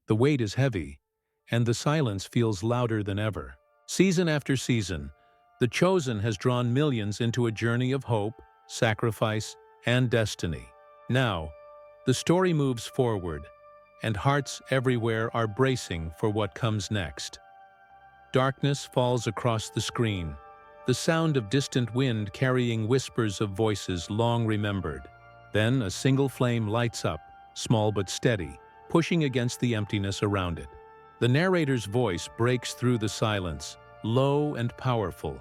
The weight is heavy, and the silence feels louder than ever. Season after season, The Chosen has drawn millions into a journey of hope, sacrifice, and destiny. Now, the story moves forward, and hearts everywhere are bracing for what comes next. Darkness falls across the screen, the sound of distant wind carrying whispers of voices long remembered. Then a single flame lights up, small but steady, pushing against the emptiness around it. The narrator's voice breaks through the silence, low and powerful,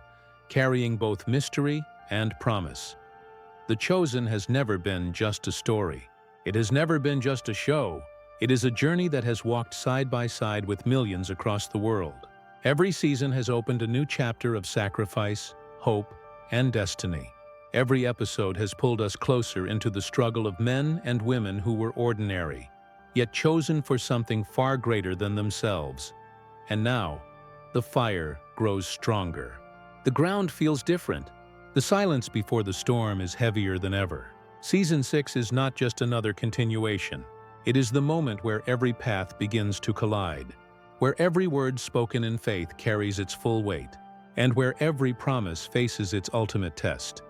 carrying both mystery and promise. The Chosen has never been just a story. It has never been just a show. It is a journey that has walked side by side with millions across the world. Every season has opened a new chapter of sacrifice, hope, and destiny. Every episode has pulled us closer into the struggle of men and women who were ordinary, yet chosen for something far greater than themselves. And now, the fire grows stronger. The ground feels different. The silence before the storm is heavier than ever. Season 6 is not just another continuation. It is the moment where every path begins to collide, where every word spoken in faith carries its full weight, and where every promise faces its ultimate test.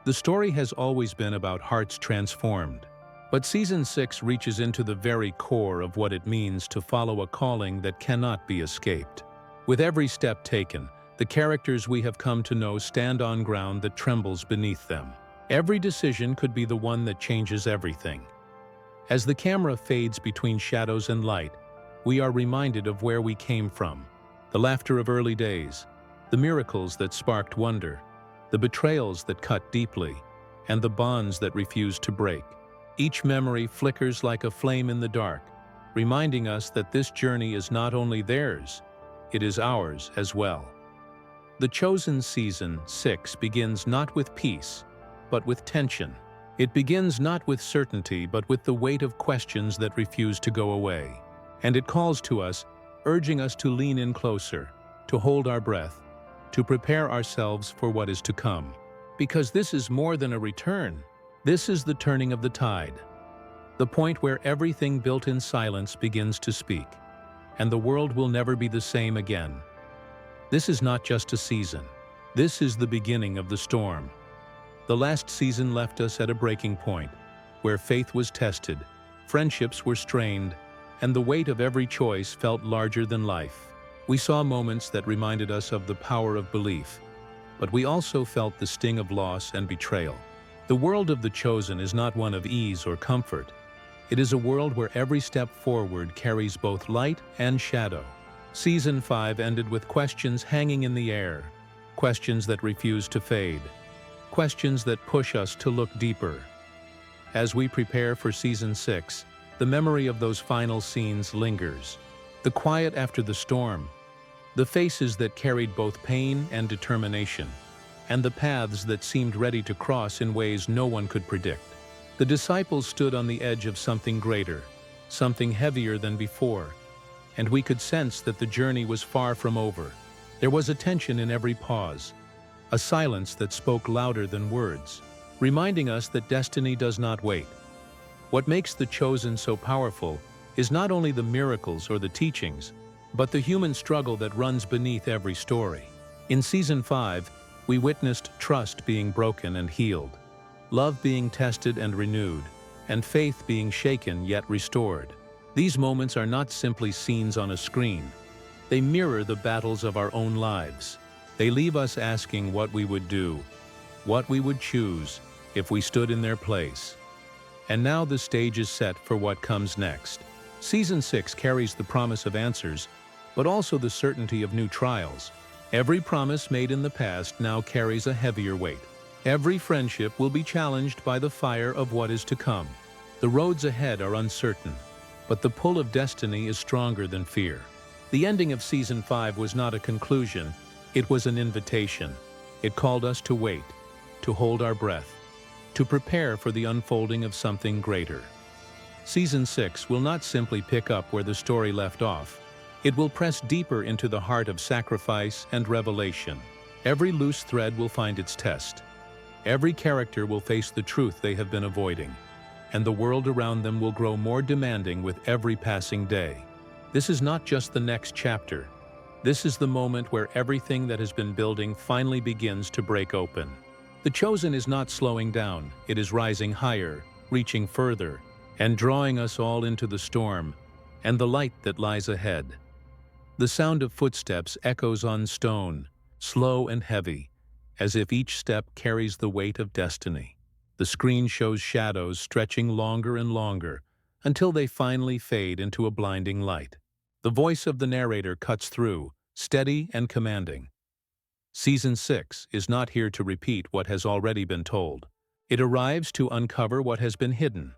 The story has always been about hearts transformed, but Season 6 reaches into the very core of what it means to follow a calling that cannot be escaped. With every step taken, the characters we have come to know stand on ground that trembles beneath them. Every decision could be the one that changes everything. As the camera fades between shadows and light, we are reminded of where we came from, the laughter of early days, the miracles that sparked wonder, the betrayals that cut deeply, and the bonds that refused to break. Each memory flickers like a flame in the dark, reminding us that this journey is not only theirs, it is ours as well. The Chosen Season 6 begins not with peace, but with tension. It begins not with certainty, but with the weight of questions that refuse to go away. And it calls to us, urging us to lean in closer, to hold our breath, to prepare ourselves for what is to come. Because this is more than a return. This is the turning of the tide, the point where everything built in silence begins to speak, and the world will never be the same again. This is not just a season. This is the beginning of the storm. The last season left us at a breaking point, where faith was tested, friendships were strained, and the weight of every choice felt larger than life. We saw moments that reminded us of the power of belief, but we also felt the sting of loss and betrayal. The world of the Chosen is not one of ease or comfort. It is a world where every step forward carries both light and shadow. Season 5 ended with questions hanging in the air, questions that refuse to fade, questions that push us to look deeper. As we prepare for Season 6, the memory of those final scenes lingers. The quiet after the storm, the faces that carried both pain and determination, and the paths that seemed ready to cross in ways no one could predict. The disciples stood on the edge of something greater, something heavier than before, and we could sense that the journey was far from over. There was a tension in every pause, a silence that spoke louder than words, reminding us that destiny does not wait. What makes The Chosen so powerful is not only the miracles or the teachings, but the human struggle that runs beneath every story. In Season 5, we witnessed trust being broken and healed, love being tested and renewed, and faith being shaken yet restored. These moments are not simply scenes on a screen. They mirror the battles of our own lives. They leave us asking what we would do, what we would choose if we stood in their place. And now the stage is set for what comes next. Season 6 carries the promise of answers, but also the certainty of new trials. Every promise made in the past now carries a heavier weight. Every friendship will be challenged by the fire of what is to come. The roads ahead are uncertain, but the pull of destiny is stronger than fear. The ending of Season 5 was not a conclusion, it was an invitation. It called us to wait, to hold our breath, to prepare for the unfolding of something greater. Season 6 will not simply pick up where the story left off. It will press deeper into the heart of sacrifice and revelation. Every loose thread will find its test. Every character will face the truth they have been avoiding, and the world around them will grow more demanding with every passing day. This is not just the next chapter. This is the moment where everything that has been building finally begins to break open. The Chosen is not slowing down, it is rising higher, reaching further, and drawing us all into the storm and the light that lies ahead. The sound of footsteps echoes on stone, slow and heavy, as if each step carries the weight of destiny. The screen shows shadows stretching longer and longer, until they finally fade into a blinding light. The voice of the narrator cuts through, steady and commanding. Season 6 is not here to repeat what has already been told. It arrives to uncover what has been hidden,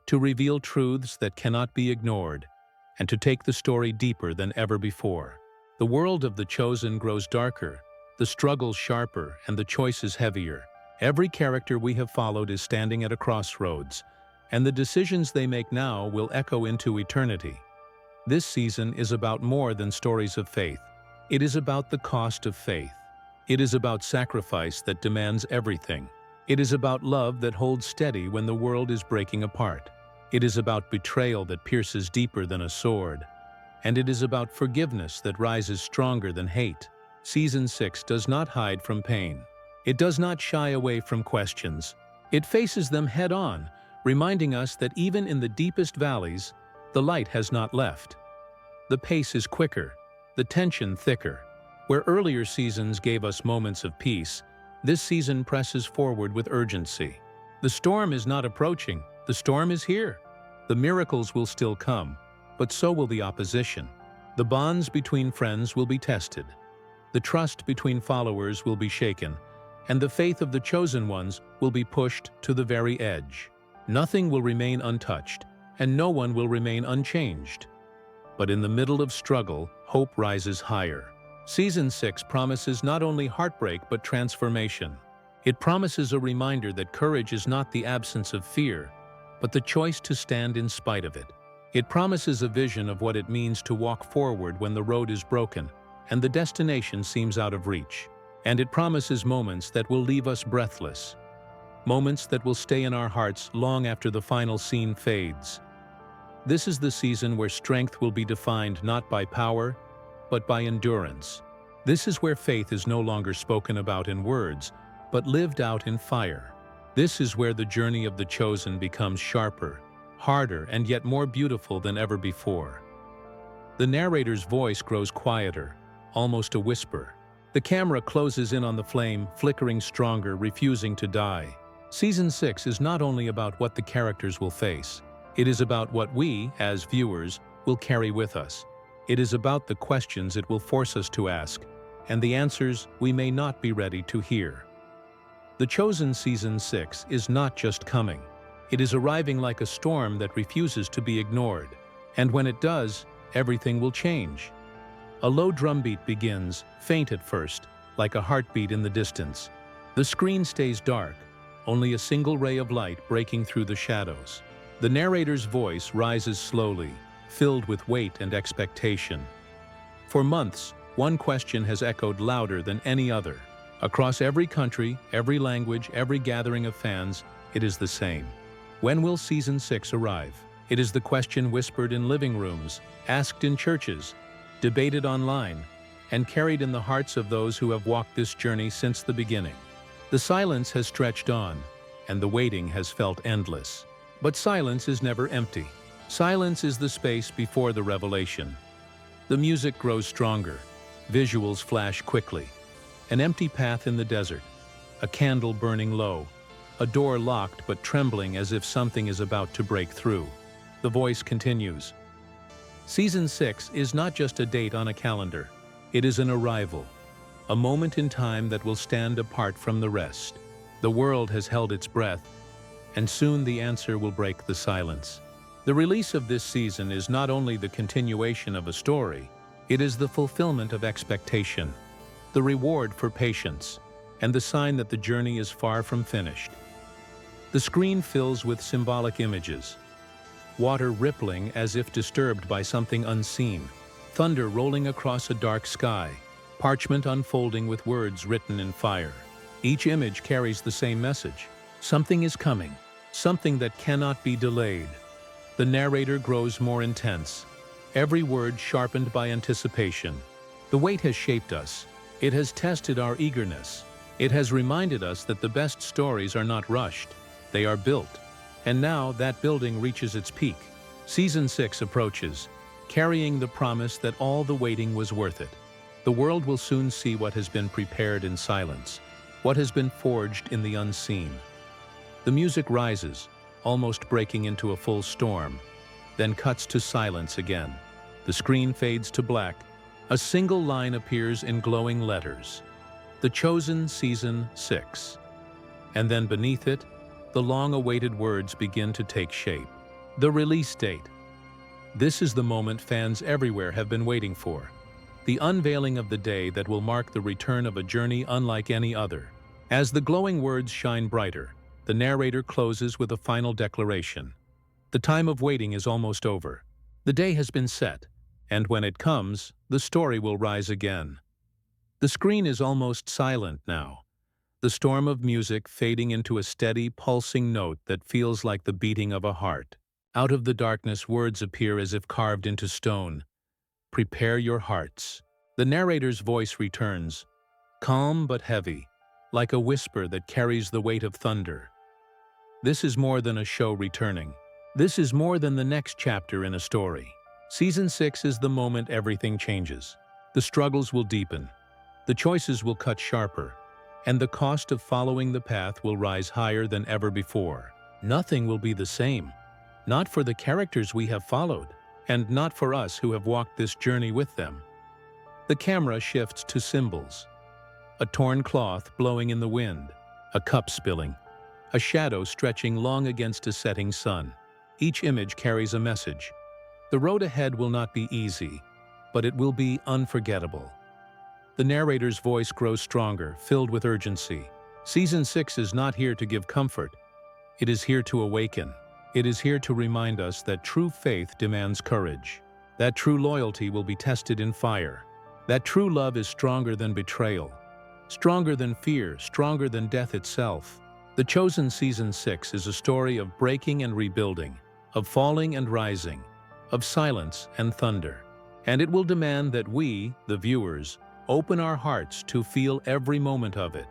to reveal truths that cannot be ignored, and to take the story deeper than ever before. The world of The Chosen grows darker, the struggles sharper, and the choices heavier. Every character we have followed is standing at a crossroads, and the decisions they make now will echo into eternity. This season is about more than stories of faith. It is about the cost of faith. It is about sacrifice that demands everything. It is about love that holds steady when the world is breaking apart. It is about betrayal that pierces deeper than a sword. And it is about forgiveness that rises stronger than hate. Season 6 does not hide from pain. It does not shy away from questions. It faces them head-on, reminding us that even in the deepest valleys, the light has not left. The pace is quicker, the tension thicker. Where earlier seasons gave us moments of peace, this season presses forward with urgency. The storm is not approaching, the storm is here. The miracles will still come, but so will the opposition. The bonds between friends will be tested. The trust between followers will be shaken, and the faith of the chosen ones will be pushed to the very edge. Nothing will remain untouched, and no one will remain unchanged. But in the middle of struggle, hope rises higher. Season 6 promises not only heartbreak but transformation. It promises a reminder that courage is not the absence of fear, but the choice to stand in spite of it. It promises a vision of what it means to walk forward when the road is broken and the destination seems out of reach. And it promises moments that will leave us breathless, moments that will stay in our hearts long after the final scene fades. This is the season where strength will be defined not by power, but by endurance. This is where faith is no longer spoken about in words, but lived out in fire. This is where the journey of the chosen becomes sharper, harder, and yet more beautiful than ever before. The narrator's voice grows quieter, almost a whisper. The camera closes in on the flame, flickering stronger, refusing to die. Season 6 is not only about what the characters will face. It is about what we, as viewers, will carry with us. It is about the questions it will force us to ask, and the answers we may not be ready to hear. The Chosen Season 6 is not just coming. It is arriving like a storm that refuses to be ignored. And when it does, everything will change. A low drumbeat begins, faint at first, like a heartbeat in the distance. The screen stays dark, only a single ray of light breaking through the shadows. The narrator's voice rises slowly, filled with weight and expectation. For months, one question has echoed louder than any other. Across every country, every language, every gathering of fans, it is the same. When will Season 6 arrive? It is the question whispered in living rooms, asked in churches, debated online, and carried in the hearts of those who have walked this journey since the beginning. The silence has stretched on, and the waiting has felt endless. But silence is never empty. Silence is the space before the revelation. The music grows stronger. Visuals flash quickly. An empty path in the desert. A candle burning low. A door locked but trembling as if something is about to break through. The voice continues. Season 6 is not just a date on a calendar. It is an arrival. A moment in time that will stand apart from the rest. The world has held its breath, and soon the answer will break the silence. The release of this season is not only the continuation of a story, it is the fulfillment of expectation, the reward for patience, and the sign that the journey is far from finished. The screen fills with symbolic images. Water rippling as if disturbed by something unseen, thunder rolling across a dark sky, parchment unfolding with words written in fire. Each image carries the same message. Something is coming, something that cannot be delayed. The narrator grows more intense. every word sharpened by anticipation. The wait has shaped us. It has tested our eagerness. It has reminded us that the best stories are not rushed, they are built. And now that building reaches its peak. Season 6 approaches, carrying the promise that all the waiting was worth it. The world will soon see what has been prepared in silence, what has been forged in the unseen. The music rises, almost breaking into a full storm, then cuts to silence again. The screen fades to black. A single line appears in glowing letters. The Chosen Season 6. And then beneath it, the long-awaited words begin to take shape. The release date. This is the moment fans everywhere have been waiting for. The unveiling of the day that will mark the return of a journey unlike any other. As the glowing words shine brighter, the narrator closes with a final declaration. The time of waiting is almost over. The day has been set, and when it comes, the story will rise again. The screen is almost silent now, the storm of music fading into a steady, pulsing note that feels like the beating of a heart. Out of the darkness, words appear as if carved into stone. Prepare your hearts. The narrator's voice returns, calm but heavy, like a whisper that carries the weight of thunder. This is more than a show returning. This is more than the next chapter in a story. Season 6 is the moment everything changes. The struggles will deepen, the choices will cut sharper, and the cost of following the path will rise higher than ever before. Nothing will be the same. Not for the characters we have followed, and not for us who have walked this journey with them. The camera shifts to symbols. A torn cloth blowing in the wind, a cup spilling, a shadow stretching long against a setting sun. Each image carries a message. The road ahead will not be easy, but it will be unforgettable. The narrator's voice grows stronger, filled with urgency. Season 6 is not here to give comfort. It is here to awaken. It is here to remind us that true faith demands courage, that true loyalty will be tested in fire, that true love is stronger than betrayal, stronger than fear, stronger than death itself. The Chosen Season 6 is a story of breaking and rebuilding, of falling and rising, of silence and thunder. And it will demand that we, the viewers, open our hearts to feel every moment of it.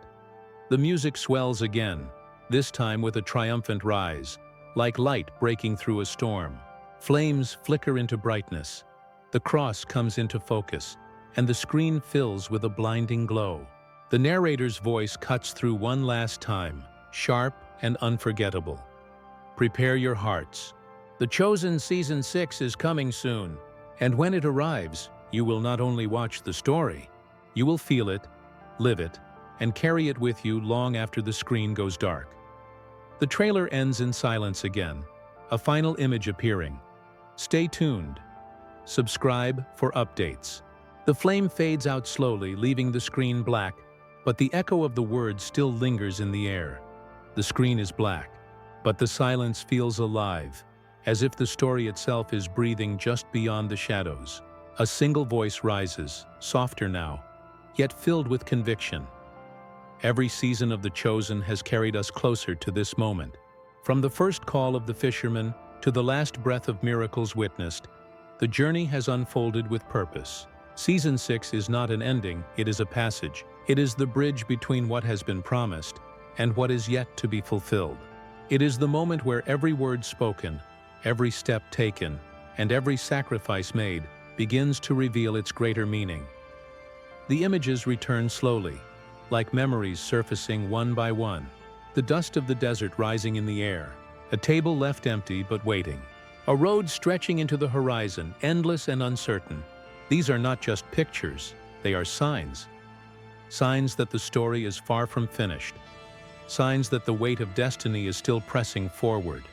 The music swells again, this time with a triumphant rise, like light breaking through a storm. Flames flicker into brightness. The cross comes into focus, and the screen fills with a blinding glow. The narrator's voice cuts through one last time, sharp and unforgettable. Prepare your hearts. The Chosen Season 6 is coming soon, and when it arrives, you will not only watch the story, you will feel it, live it, and carry it with you long after the screen goes dark. The trailer ends in silence again, a final image appearing. Stay tuned. Subscribe for updates. The flame fades out slowly, leaving the screen black, but the echo of the words still lingers in the air. The screen is black, but the silence feels alive, as if the story itself is breathing just beyond the shadows. A single voice rises, softer now, yet filled with conviction. Every season of The Chosen has carried us closer to this moment. From the first call of the fisherman to the last breath of miracles witnessed, the journey has unfolded with purpose. Season 6 is not an ending, it is a passage. It is the bridge between what has been promised and what is yet to be fulfilled. It is the moment where every word spoken, every step taken, and every sacrifice made begins to reveal its greater meaning. The images return slowly, like memories surfacing one by one. The dust of the desert rising in the air, a table left empty but waiting. A road stretching into the horizon, endless and uncertain. These are not just pictures, they are signs. Signs that the story is far from finished. Signs that the weight of destiny is still pressing forward.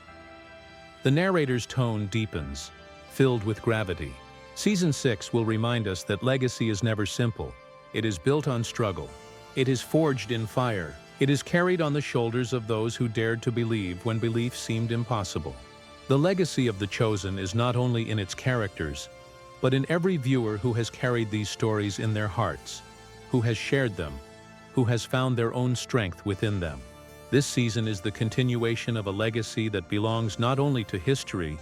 The narrator's tone deepens, filled with gravity. Season 6 will remind us that legacy is never simple. It is built on struggle. It is forged in fire. It is carried on the shoulders of those who dared to believe when belief seemed impossible. The legacy of The Chosen is not only in its characters, but in every viewer who has carried these stories in their hearts, who has shared them, who has found their own strength within them. This season is the continuation of a legacy that belongs not only to history,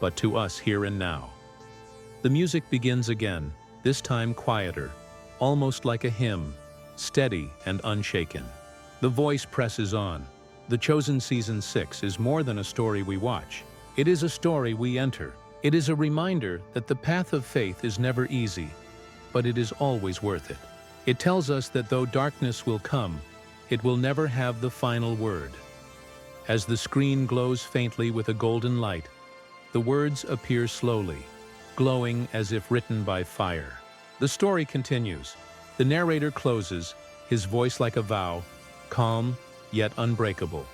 but to us here and now. The music begins again, this time quieter, almost like a hymn, steady and unshaken. The voice presses on. The Chosen Season 6 is more than a story we watch. It is a story we enter. It is a reminder that the path of faith is never easy, but it is always worth it. It tells us that though darkness will come, it will never have the final word. As the screen glows faintly with a golden light, the words appear slowly, glowing as if written by fire. The story continues. The narrator closes, his voice like a vow, calm yet unbreakable.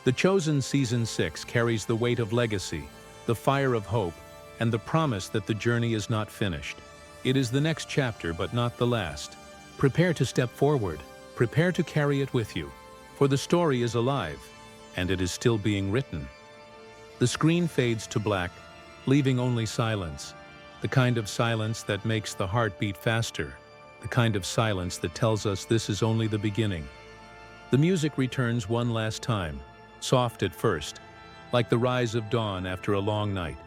The Chosen Season 6 carries the weight of legacy, the fire of hope, and the promise that the journey is not finished. It is the next chapter, but not the last. Prepare to step forward. Prepare to carry it with you, for the story is alive, and it is still being written. The screen fades to black, leaving only silence, the kind of silence that makes the heart beat faster, the kind of silence that tells us this is only the beginning. The music returns one last time, soft at first, like the rise of dawn after a long night.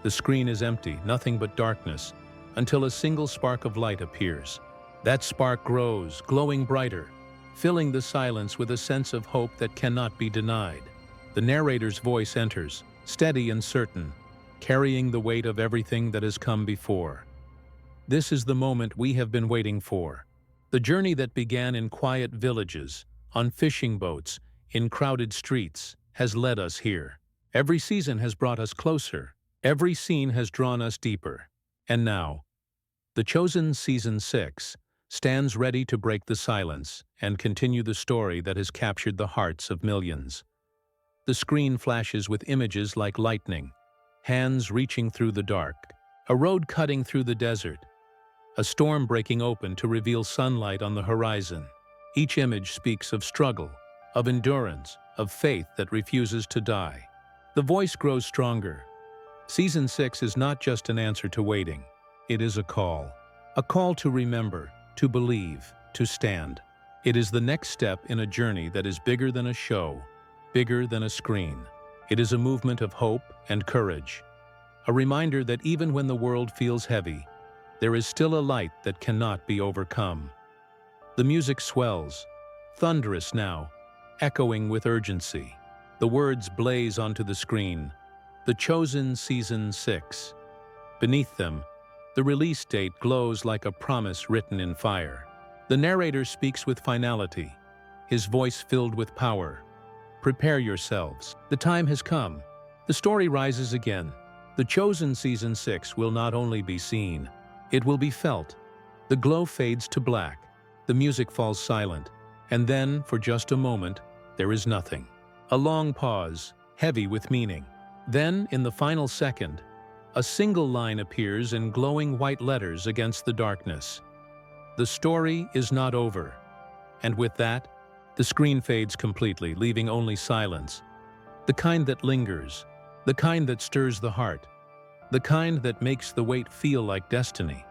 The screen is empty, nothing but darkness, until a single spark of light appears. That spark grows, glowing brighter, filling the silence with a sense of hope that cannot be denied. The narrator's voice enters, steady and certain, carrying the weight of everything that has come before. This is the moment we have been waiting for. The journey that began in quiet villages, on fishing boats, in crowded streets, has led us here. Every season has brought us closer. Every scene has drawn us deeper. And now, The Chosen Season 6 stands ready to break the silence and continue the story that has captured the hearts of millions. The screen flashes with images like lightning, hands reaching through the dark, a road cutting through the desert, a storm breaking open to reveal sunlight on the horizon. Each image speaks of struggle, of endurance, of faith that refuses to die. The voice grows stronger. Season 6 is not just an answer to waiting. It is a call to remember, to believe, to stand. It is the next step in a journey that is bigger than a show, bigger than a screen. It is a movement of hope and courage, a reminder that even when the world feels heavy, there is still a light that cannot be overcome. The music swells, thunderous now, echoing with urgency. The words blaze onto the screen, The Chosen Season 6. Beneath them, the release date glows like a promise written in fire. The narrator speaks with finality, his voice filled with power. Prepare yourselves. The time has come. The story rises again. The Chosen Season 6 will not only be seen, it will be felt. The glow fades to black. The music falls silent. And then, for just a moment, there is nothing. A long pause, heavy with meaning. Then, in the final second, a single line appears in glowing white letters against the darkness. The story is not over. And with that, the screen fades completely, leaving only silence. The kind that lingers, the kind that stirs the heart, the kind that makes the wait feel like destiny.